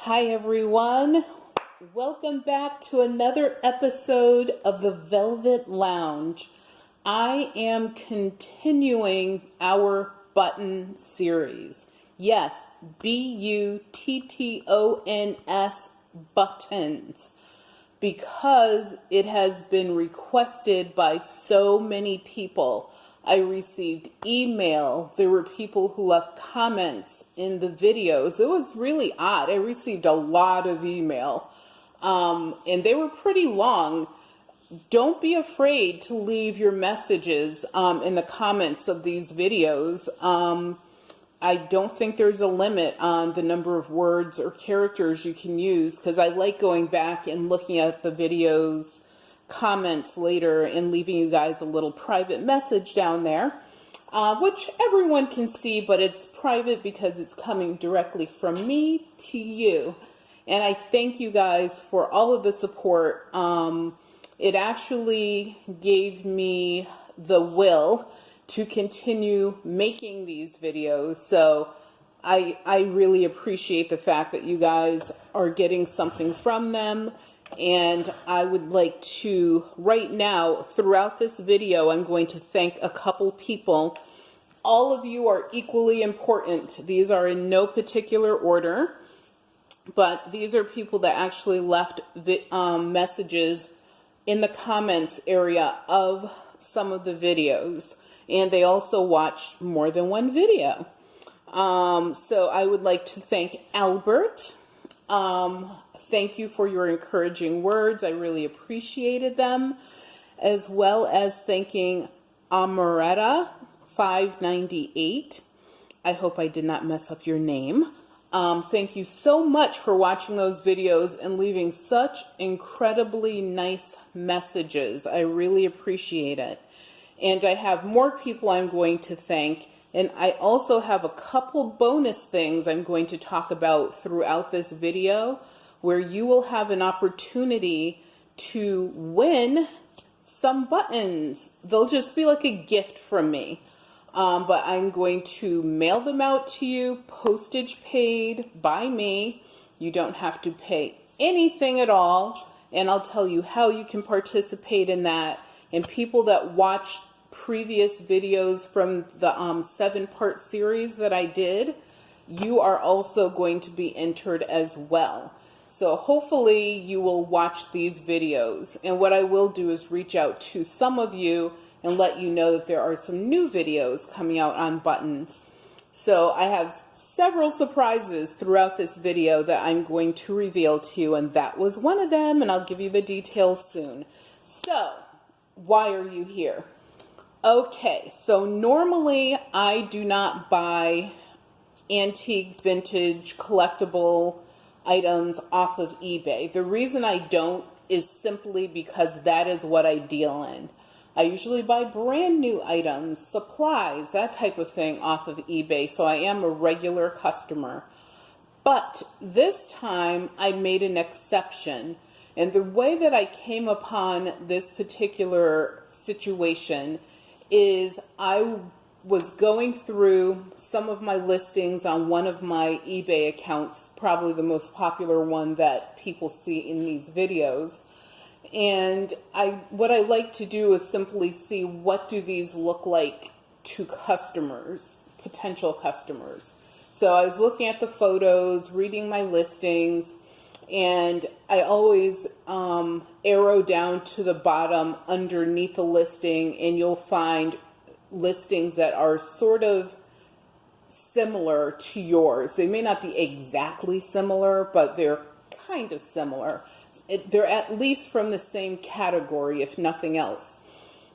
Hi everyone, welcome back to another episode of the Velvet Lounge. I am continuing our button series. Yes, B-U-T-T-O-N-S buttons, because it has been requested by so many people. I received email. There were people who left comments in the videos. It was really odd. I received a lot of email, and they were pretty long. Don't be afraid to leave your messages in the comments of these videos. I don't think there's a limit on the number of words or characters you can use, because I like going back and looking at the videos comments later and leaving you guys a little private message down there, which everyone can see, but it's private because it's coming directly from me to you. And I thank you guys for all of the support. It actually gave me the will to continue making these videos. So I really appreciate the fact that you guys are getting something from them. And I would like to, right now, throughout this video, I'm going to thank a couple people. All of you are equally important. These are in no particular order, but these are people that actually left messages in the comments area of some of the videos. And they also watched more than one video. So I would like to thank Albert. Thank you for your encouraging words. I really appreciated them, as well as thanking Amaretta 598. I hope I did not mess up your name. Thank you so much for watching those videos and leaving such incredibly nice messages. I really appreciate it. And I have more people I'm going to thank. And I also have a couple bonus things I'm going to talk about throughout this video, where you will have an opportunity to win some buttons. They'll just be like a gift from me. But I'm going to mail them out to you, postage paid by me. You don't have to pay anything at all. And I'll tell you how you can participate in that. And people that watched previous videos from the 7-part series that I did, you are also going to be entered as well. So hopefully you will watch these videos. And what I will do is reach out to some of you and let you know that there are some new videos coming out on buttons. So I have several surprises throughout this video that I'm going to reveal to you, and that was one of them, and I'll give you the details soon. So why are you here? Okay, so normally I do not buy antique, vintage, collectible items off of eBay. The reason I don't is simply because that is what I deal in. I usually buy brand new items, supplies, that type of thing off of eBay, so I am a regular customer. But this time I made an exception, and the way that I came upon this particular situation is I was going through some of my listings on one of my eBay accounts, probably the most popular one that people see in these videos. And what I like to do is simply see, what do these look like to customers, potential customers. So I was looking at the photos, reading my listings, and I always arrow down to the bottom underneath the listing, and you'll find listings that are sort of similar to yours. They may not be exactly similar, but they're kind of similar. They're at least from the same category, if nothing else.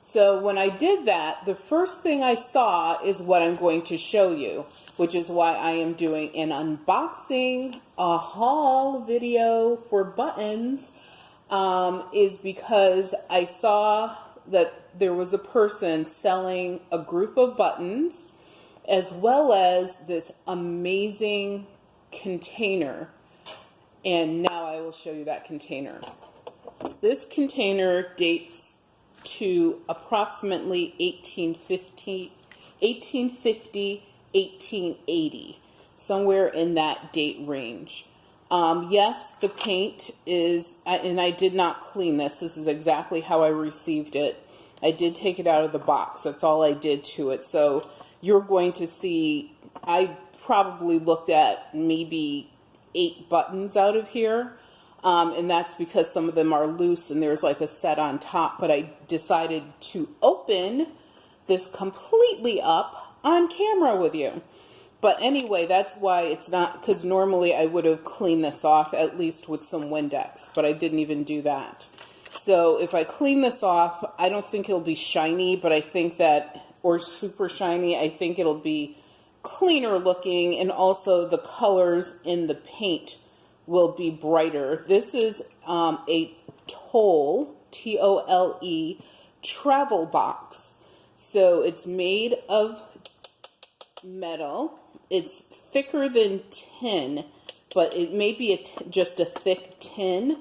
So when I did that, the first thing I saw is what I'm going to show you, which is why I am doing an unboxing, a haul video for buttons, is because I saw that there was a person selling a group of buttons, as well as this amazing container. And now I will show you that container. This container dates to approximately 1850, 1880, somewhere in that date range. Yes, the paint is, and I did not clean this. This is exactly how I received it. I did take it out of the box. That's all I did to it. So you're going to see, I probably looked at maybe 8 buttons out of here. And that's because some of them are loose and there's like a set on top. But I decided to open this completely up on camera with you. But anyway, that's why it's not, because normally I would have cleaned this off at least with some Windex, but I didn't even do that. So if I clean this off, I don't think it'll be shiny, but I think that, or super shiny, I think it'll be cleaner looking, and also the colors in the paint will be brighter. This is a Tole, T-O-L-E, travel box. So it's made of metal. It's thicker than tin, but it may be just a thick tin.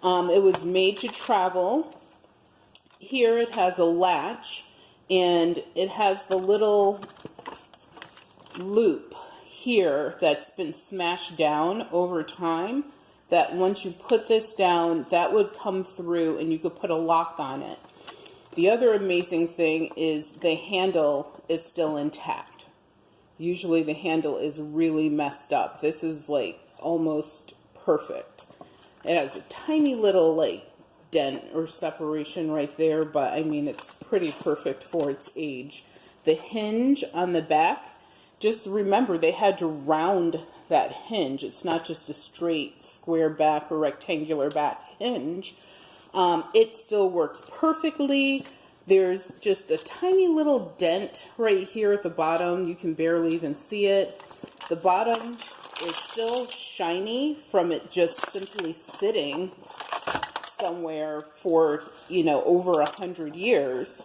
It was made to travel. Here it has a latch, and it has the little loop here that's been smashed down over time, that once you put this down, that would come through and you could put a lock on it. The other amazing thing is the handle is still intact. Usually the handle is really messed up. This is like almost perfect. It has a tiny little like dent or separation right there, but I mean it's pretty perfect for its age. The hinge on the back, just remember they had to round that hinge. It's not just a straight square back or rectangular back hinge. It still works perfectly. There's just a tiny little dent right here at the bottom. You can barely even see it. The bottom is still shiny from it just simply sitting somewhere for, you know, over 100 years.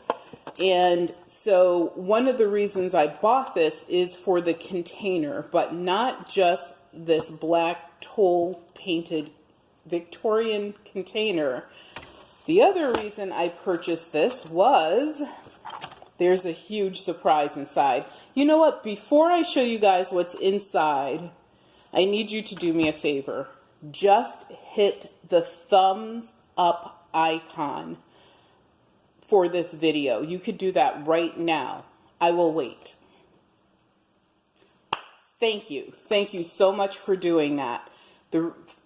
And so one of the reasons I bought this is for the container, but not just this black Tole painted Victorian container. The other reason I purchased this was, there's a huge surprise inside. You know what? Before I show you guys what's inside, I need you to do me a favor. Just hit the thumbs up icon for this video. You could do that right now. I will wait. Thank you. Thank you so much for doing that.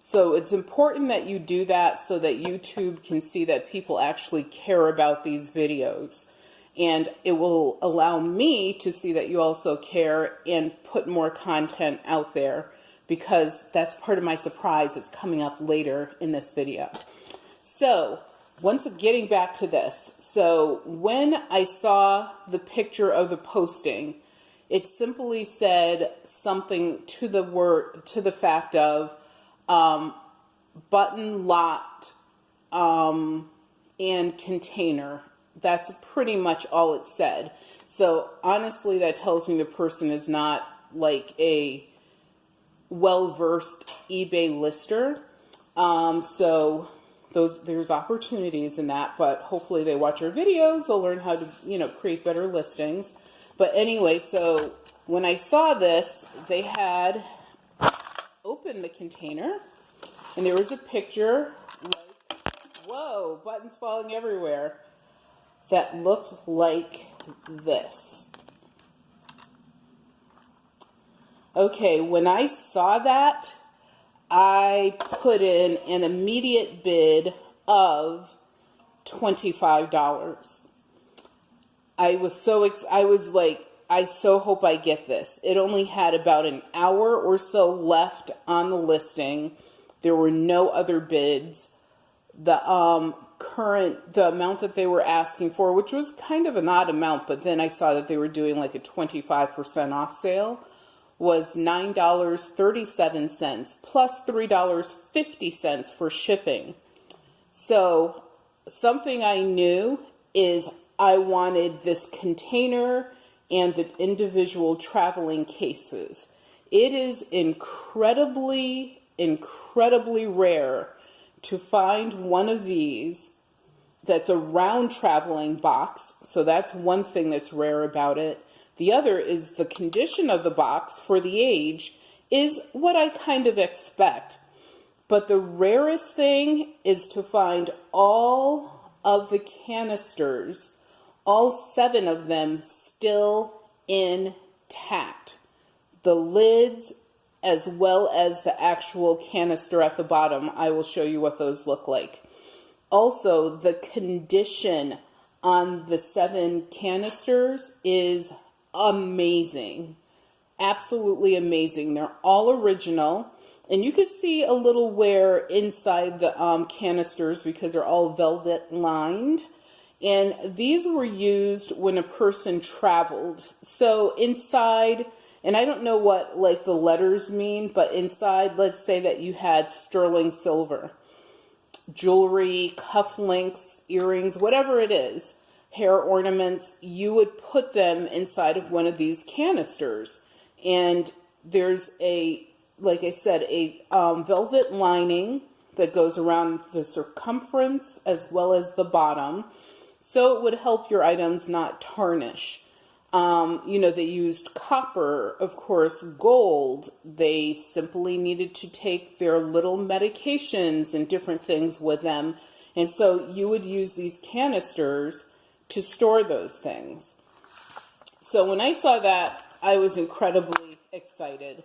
So it's important that you do that so that YouTube can see that people actually care about these videos. And it will allow me to see that you also care and put more content out there, because that's part of my surprise. It's coming up later in this video. So getting back to this. So when I saw the picture of the posting, it simply said something to the fact of button locked and container. That's pretty much all it said. So honestly, that tells me the person is not like a well-versed eBay lister. So there's opportunities in that, but hopefully they watch our videos, they'll learn how to, you know, create better listings. But anyway, so when I saw this, they had opened the container, and there was a picture, like, whoa, buttons falling everywhere, that looked like this. Okay, when I saw that, I put in an immediate bid of $25. I was like, I so hope I get this. It only had about an hour or so left on the listing. There were no other bids. The amount that they were asking for, which was kind of an odd amount, but then I saw that they were doing like a 25% off sale, was $9.37 plus $3.50 for shipping. So something I knew is I wanted this container and the individual traveling cases. It is incredibly rare to find one of these that's a round traveling box. So that's one thing that's rare about it. The other is the condition of the box for the age is what I kind of expect. But the rarest thing is to find all of the canisters, all 7 of them, still intact. The lids as well as the actual canister at the bottom. I will show you what those look like. Also, the condition on the 7 canisters is amazing. Absolutely amazing. They're all original. And you can see a little wear inside the canisters because they're all velvet lined. And these were used when a person traveled. So inside, and I don't know what like the letters mean, but inside, let's say that you had sterling silver, jewelry, cufflinks, earrings, whatever it is, hair ornaments, you would put them inside of one of these canisters. And there's a, like I said, a velvet lining that goes around the circumference as well as the bottom. So it would help your items not tarnish. You know, they used copper, of course, gold. They simply needed to take their little medications and different things with them. And so you would use these canisters to store those things. So when I saw that, I was incredibly excited.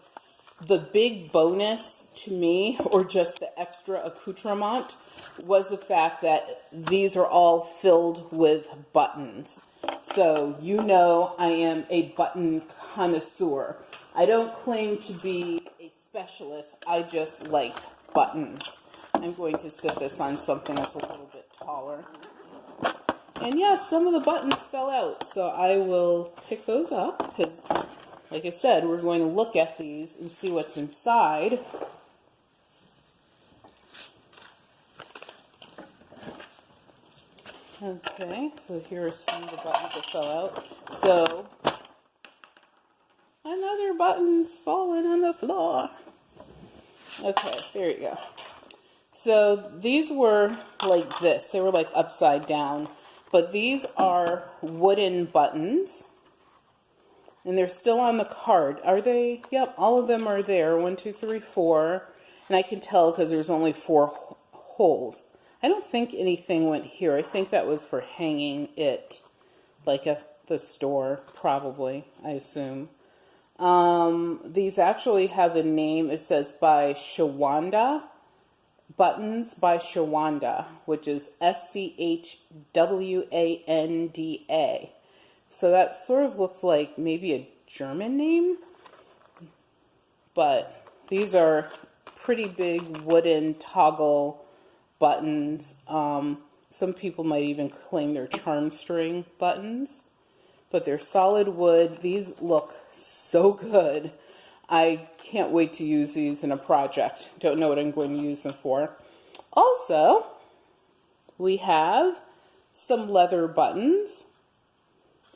The big bonus to me, or just the extra accoutrement, was the fact that these are all filled with buttons. So you know I am a button connoisseur. I don't claim to be a specialist. I just like buttons. I'm going to sit this on something that's a little bit taller. And yes, some of the buttons fell out, so I will pick those up because, like I said, we're going to look at these and see what's inside. Okay, so here are some of the buttons that fell out. So, another button's falling on the floor. Okay, there you go. So, these were like this. They were like upside down. But these are wooden buttons. And they're still on the card. Are they? Yep, all of them are there. 1, 2, 3, 4. And I can tell because there's only 4 holes. I don't think anything went here. I think that was for hanging it, like at the store, probably, I assume. These actually have a name. It says by Shawanda, Buttons by Shawanda, which is SCHWANDA. So that sort of looks like maybe a German name, but these are pretty big wooden toggle buttons. Some people might even claim they're charm string buttons, but they're solid wood. These look so good. I can't wait to use these in a project. Don't know what I'm going to use them for. Also, we have some leather buttons,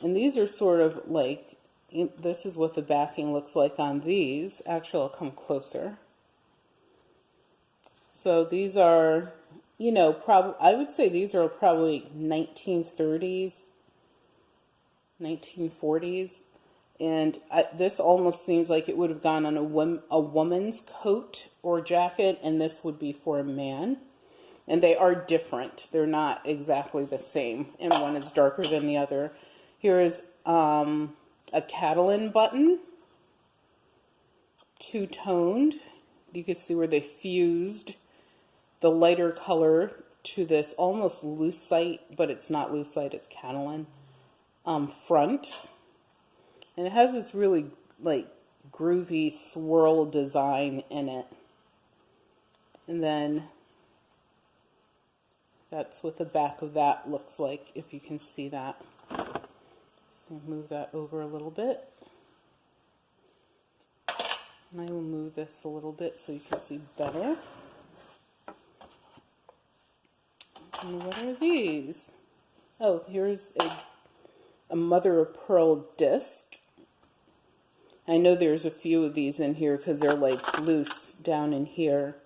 and these are sort of like, this is what the backing looks like on these. Actually, I'll come closer. So these are, you know, I would say these are probably 1930s, 1940s. And this almost seems like it would have gone on a woman's coat or jacket, and this would be for a man. And they are different. They're not exactly the same, and one is darker than the other. Here is a Catalan button, two-toned. You can see where they fused the lighter color to this almost lucite, but it's not lucite, it's Catalan, front. And it has this really like groovy swirl design in it. And then that's what the back of that looks like, if you can see that. So move that over a little bit. And I will move this a little bit so you can see better. And what are these? Oh, here's a mother of pearl disc. I know there's a few of these in here because they're like loose down in here.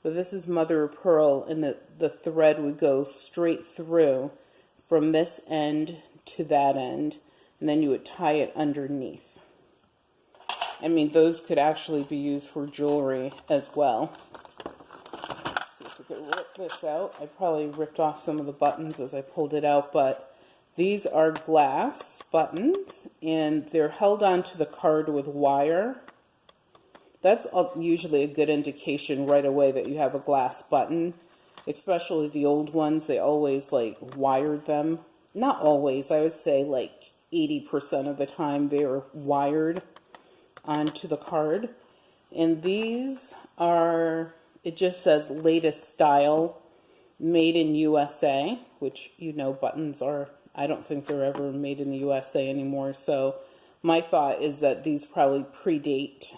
But this is mother of pearl, and the thread would go straight through from this end to that end. And then you would tie it underneath. I mean, those could actually be used for jewelry as well. could rip this out. I probably ripped off some of the buttons as I pulled it out, but these are glass buttons, and they're held onto the card with wire. That's usually a good indication right away that you have a glass button, especially the old ones. They always like wired them. Not always, I would say like 80% of the time they are wired onto the card. And these are, it just says latest style, made in USA, which you know buttons are, I don't think they're ever made in the USA anymore. So my thought is that these probably predate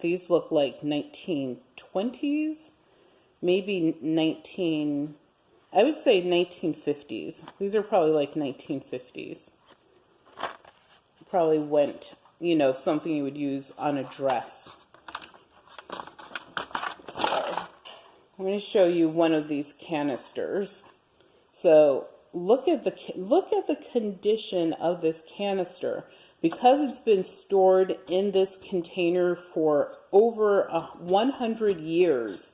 these look like 1920s, maybe I would say 1950s. These are probably like 1950s. Probably went, you know, something you would use on a dress. So I'm going to show you one of these canisters. So look at the condition of this canister. Because it's been stored in this container for over 100 years,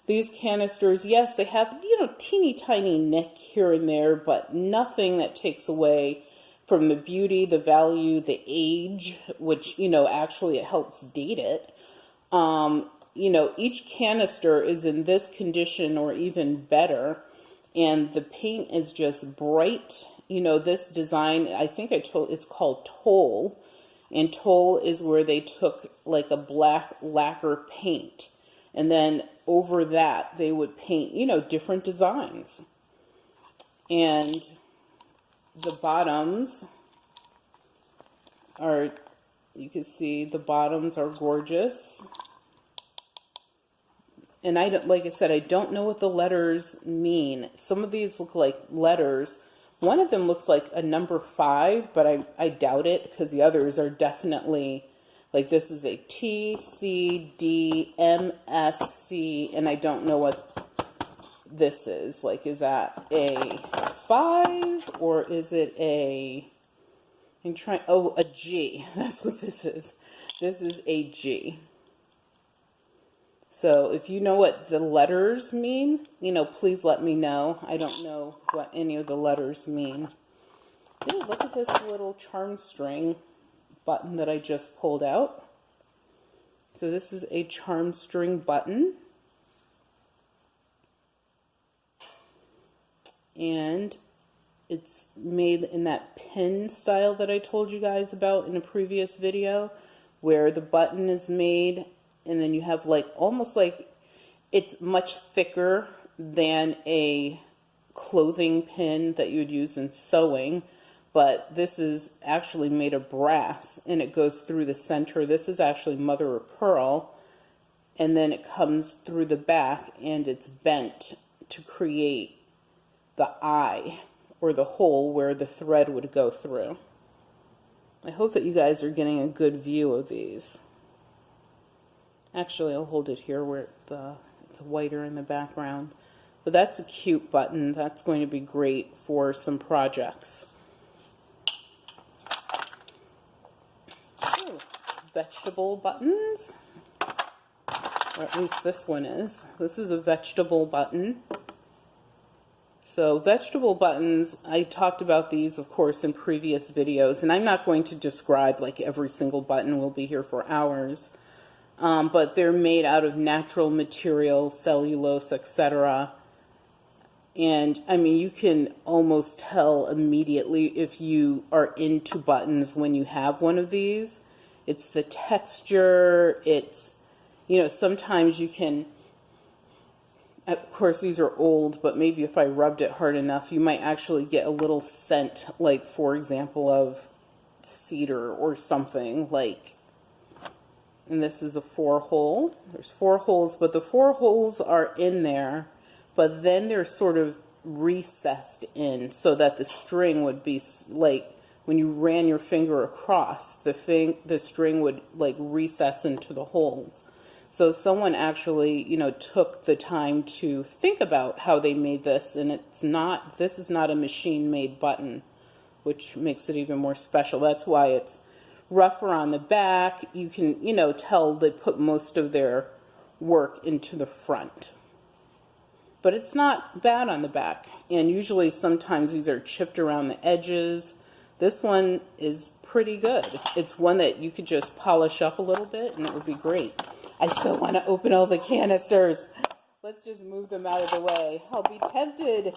these canisters, yes, they have, you know, teeny tiny nick here and there, but nothing that takes away from the beauty, the value, the age, which, you know, actually it helps date it. You know, each canister is in this condition or even better, and the paint is just bright. You know, this design, I think it's called Tole, and Tole is where they took like a black lacquer paint, and then over that they would paint, you know, different designs. And the bottoms are, you can see the bottoms are gorgeous. And like I said, I don't know what the letters mean. Some of these look like letters. One of them looks like a number 5, but I doubt it, because the others are definitely, like this is a T, C, D, M, S, C, and I don't know what this is. Like, is that a 5, or is it a G. That's what this is. This is a G. So if you know what the letters mean, you know, please let me know. I don't know what any of the letters mean. Ooh, look at this little charm string button that I just pulled out. So this is a charm string button. And it's made in that pin style that I told you guys about in a previous video, where the button is made and then you have like almost like it's much thicker than a clothing pin that you would use in sewing, but this is actually made of brass and it goes through the center. This is actually mother of pearl, and then it comes through the back and it's bent to create the eye or the hole where the thread would go through. I hope that you guys are getting a good view of these. Actually, I'll hold it here where it's whiter in the background. But that's a cute button. That's going to be great for some projects. Ooh, vegetable buttons. Or at least this one is. This is a vegetable button. So vegetable buttons, I talked about these, of course, in previous videos. And I'm not going to describe like every single button. We'll be here for hours. But they're made out of natural material, cellulose, etc. And I mean, you can almost tell immediately if you are into buttons when you have one of these. It's the texture, it's, you know, sometimes you can, of course these are old, but maybe if I rubbed it hard enough, you might actually get a little scent, like for example of cedar or something, like. And this is a 4-hole. There's 4 holes, but the 4 holes are in there, but then they're sort of recessed in so that the string would be like when you ran your finger across, the string would like recess into the holes. So someone actually, you know, took the time to think about how they made this, and this is not a machine-made button, which makes it even more special. That's why it's rougher on the back. You can, you know, tell they put most of their work into the front. but it's not bad on the back. And usually sometimes these are chipped around the edges. This one is pretty good. It's one that you could just polish up a little bit and it would be great. I still want to open all the canisters. Let's just move them out of the way. I'll be tempted.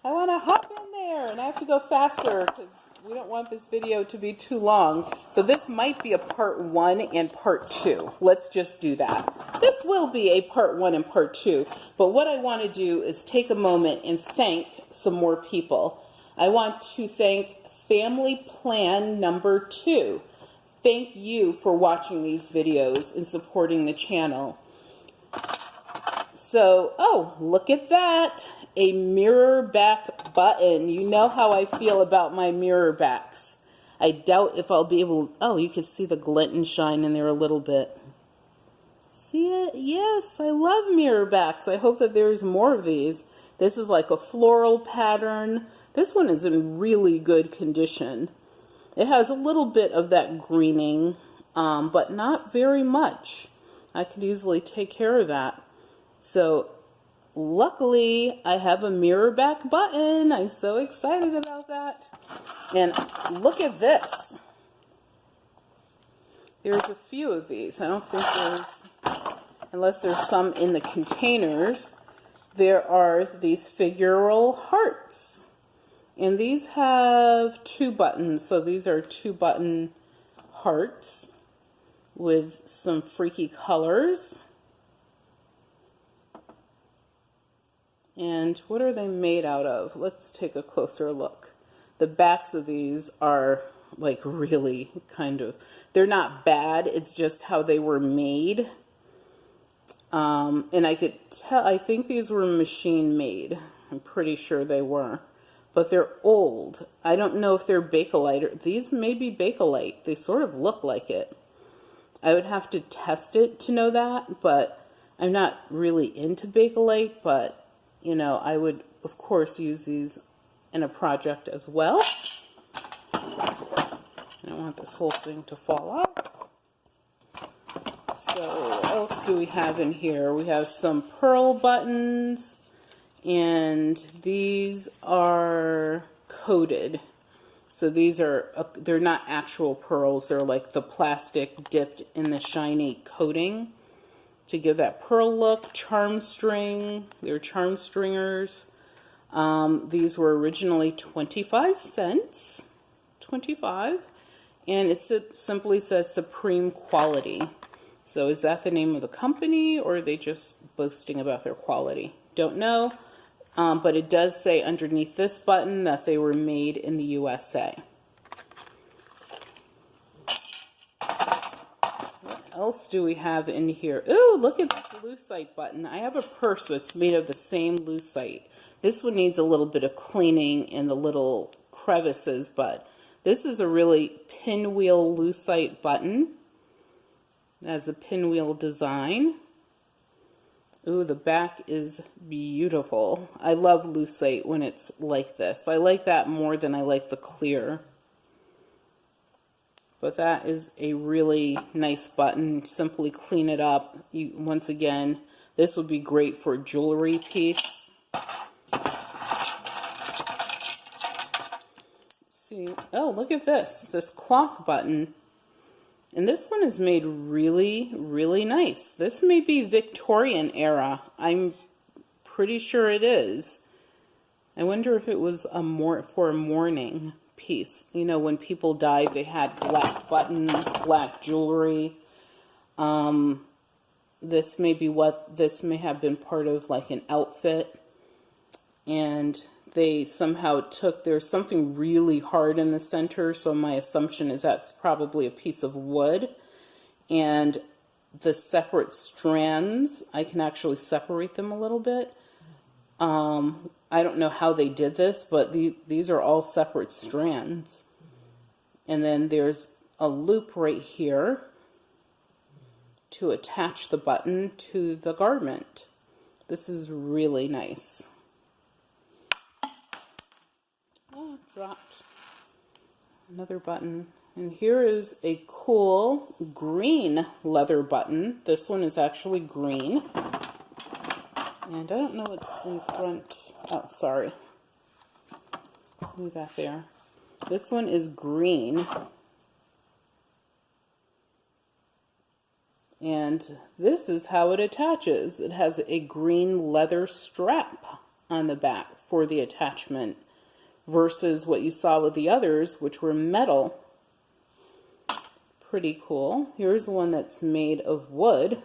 I want to hop in there, and I have to go faster because we don't want this video to be too long. So this might be a part 1 and part 2. Let's just do that. This will be a part 1 and part 2. But what I want to do is take a moment and thank some more people. I want to thank Family Plan number 2. Thank you for watching these videos and supporting the channel. So, oh, look at that. A mirror back button. You know how I feel about my mirror backs. I doubt if I'll be able, oh, you can see the glint and shine in there a little bit. See it? Yes, I love mirror backs. I hope that there's more of these. This is like a floral pattern. This one is in really good condition. It has a little bit of that greening, but not very much. I could easily take care of that. So luckily I have a mirror back button. I'm so excited about that. And look at this. There's a few of these. I don't think there's, unless there's some in the containers, there are these figural hearts. And these have 2 buttons. So these are 2-button hearts with some freaky colors. And what are they made out of? Let's take a closer look. The backs of these are like really kind of, they're not bad. It's just how they were made. And I could tell, I think these were machine made. I'm pretty sure they were. But they're old. I don't know if they're Bakelite or, these may be Bakelite. They sort of look like it. I would have to test it to know that, but I'm not really into Bakelite, but you know, I would of course use these in a project as well. I don't want this whole thing to fall off. So what else do we have in here? We have some pearl buttons. And these are coated. So these are, they're not actual pearls. They're like the plastic dipped in the shiny coating to give that pearl look. Charm string. They're charm stringers. These were originally 25 cents. 25. And it simply says Supreme Quality. So is that the name of the company, or are they just boasting about their quality? Don't know. But it does say underneath this button that they were made in the USA. What else do we have in here? Ooh, look at this lucite button. I have a purse that's made of the same lucite. This one needs a little bit of cleaning in the little crevices, but this is a really pinwheel lucite button. It has a pinwheel design. Ooh, the back is beautiful. I love lucite when it's like this. I like that more than I like the clear. But that is a really nice button. Simply clean it up. Once again, this would be great for a jewelry piece. See, oh, look at this. This cloth button. And this one is made really, really nice. This may be Victorian era. I'm pretty sure it is. I wonder if it was for a mourning piece. You know, when people died, they had black buttons, black jewelry. This may have been part of like an outfit. And they somehow there's something really hard in the center, so my assumption is that's probably a piece of wood. And the separate strands, I can actually separate them a little bit. I don't know how they did this, but these are all separate strands. And then there's a loop right here to attach the button to the garment. This is really nice. Oh, dropped another button. And here is a cool green leather button. This one is actually green. And I don't know what's in front. Oh, sorry. Move that there. This one is green. And this is how it attaches. It has a green leather strap on the back for the attachment versus what you saw with the others, which were metal. Pretty cool. Here's one that's made of wood.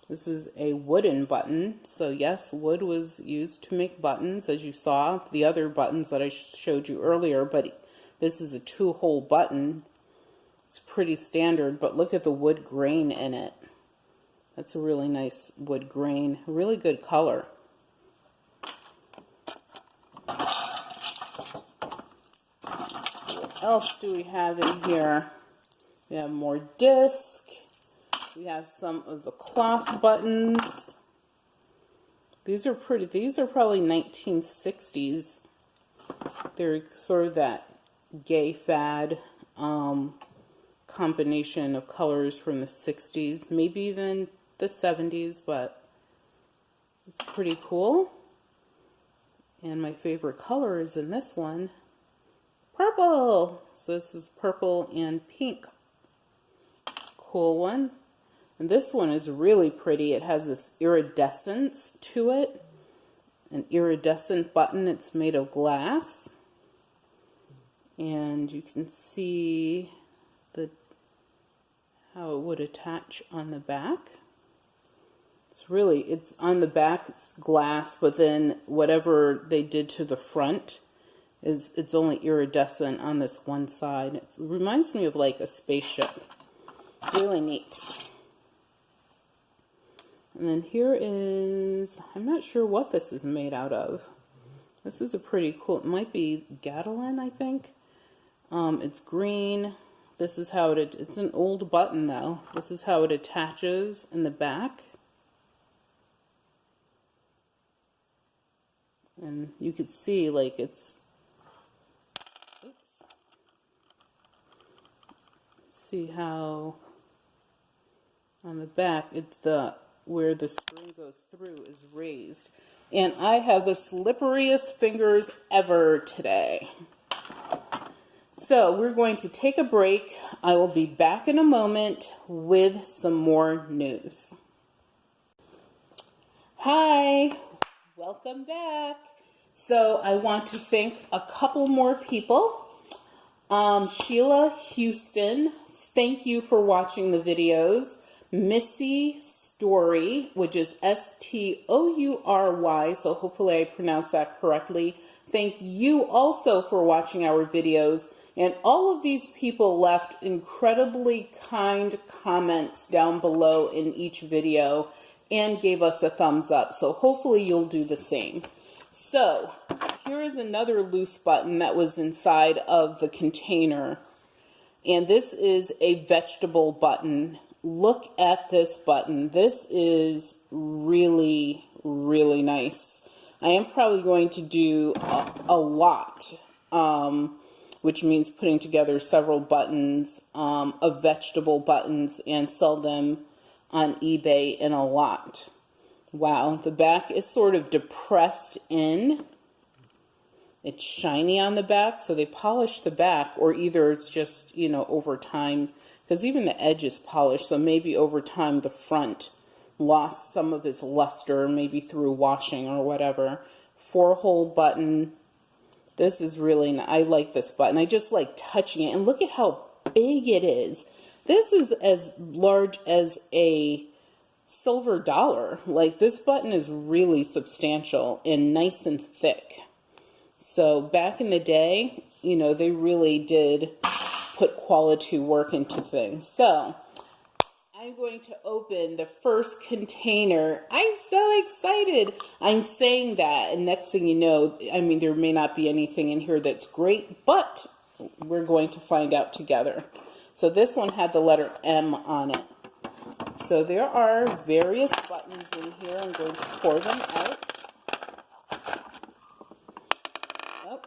This is a wooden button. So yes, wood was used to make buttons, as you saw the other buttons that I showed you earlier, but this is a 2-hole button. It's pretty standard, but look at the wood grain in it. That's a really nice wood grain, really good color. What else do we have in here? We have more disc. We have some of the cloth buttons. These are pretty. These are probably 1960s. They're sort of that gay fad combination of colors from the 60s, maybe even the 70s, but it's pretty cool. And my favorite color is in this one, purple. So this is purple and pink. It's a cool one. And this one is really pretty. It has this iridescence to it, an iridescent button. It's made of glass. And you can see how it would attach on the back. It's on the back, it's glass, but then whatever they did to the front it's only iridescent on this one side. It reminds me of like a spaceship. Really neat. And then here is, I'm not sure what this is made out of. This is a pretty cool, it might be Gatling, I think. It's green. This is how it's an old button though. This is how it attaches in the back. And you could see like it's, oops. See how on the back it's where the string goes through is raised. And I have the slipperiest fingers ever today. So we're going to take a break. I will be back in a moment with some more news. Hi, welcome back. So I want to thank a couple more people. Sheila Houston, thank you for watching the videos. Missy Story, which is Stoury, so hopefully I pronounced that correctly. Thank you also for watching our videos. And all of these people left incredibly kind comments down below in each video and gave us a thumbs up. So hopefully you'll do the same. So here is another loose button that was inside of the container. And this is a vegetable button. Look at this button. This is really, really nice. I am probably going to do a lot. Which means putting together several buttons of vegetable buttons and sell them on eBay in a lot. Wow, the back is sort of depressed in. It's shiny on the back, so they polish the back, or either it's just, you know, over time, because even the edge is polished, so maybe over time the front lost some of its luster, maybe through washing or whatever. 4-hole button. This is really nice. I like this button. I just like touching it. And look at how big it is. This is as large as a silver dollar. Like, this button is really substantial and nice and thick. So back in the day, you know, they really did put quality work into things. So I'm going to open the first container. I'm so excited. I'm saying that, and next thing you know, I mean, there may not be anything in here that's great, but we're going to find out together. So this one had the letter M on it. So there are various buttons in here. I'm going to pour them out. Oh,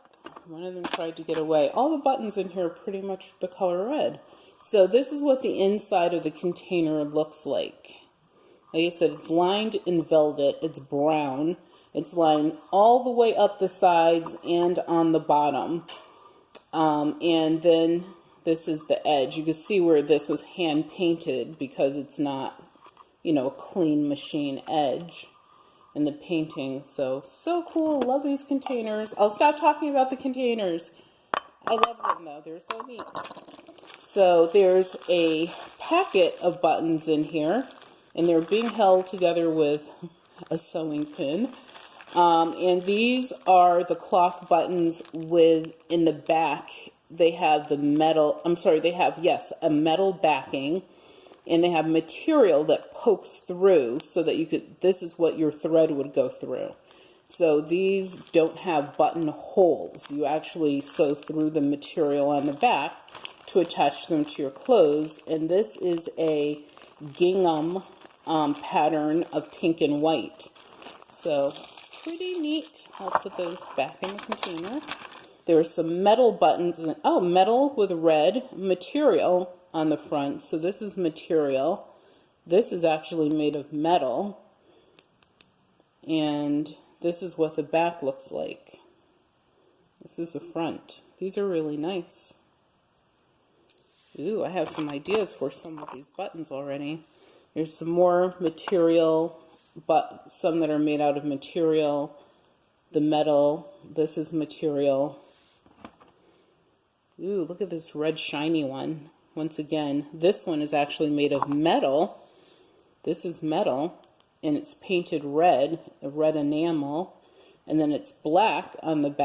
one of them tried to get away. All the buttons in here are pretty much the color red. So this is what the inside of the container looks like. Like I said, it's lined in velvet. It's brown. It's lined all the way up the sides and on the bottom. And then this is the edge. You can see where this was hand painted because it's not, you know, a clean machine edge in the painting. So cool. Love these containers. I'll stop talking about the containers. I love them though. They're so neat. So there's a packet of buttons in here, and they're being held together with a sewing pin. And these are the cloth buttons with, in the back, they have the metal, they have, yes, a metal backing, and they have material that pokes through so that you could, this is what your thread would go through. So these don't have button holes. You actually sew through the material on the back to attach them to your clothes. And this is a gingham pattern of pink and white. So pretty neat. I'll put those back in the container. There are some metal buttons, and oh, metal with red material on the front. So this is material. This is actually made of metal. And this is what the back looks like. This is the front. These are really nice. Ooh, I have some ideas for some of these buttons already. There's some more material, but some that are made out of material. The metal, this is material. Ooh, look at this red shiny one. Once again, this one is actually made of metal. This is metal, and it's painted red, a red enamel, and then it's black on the back.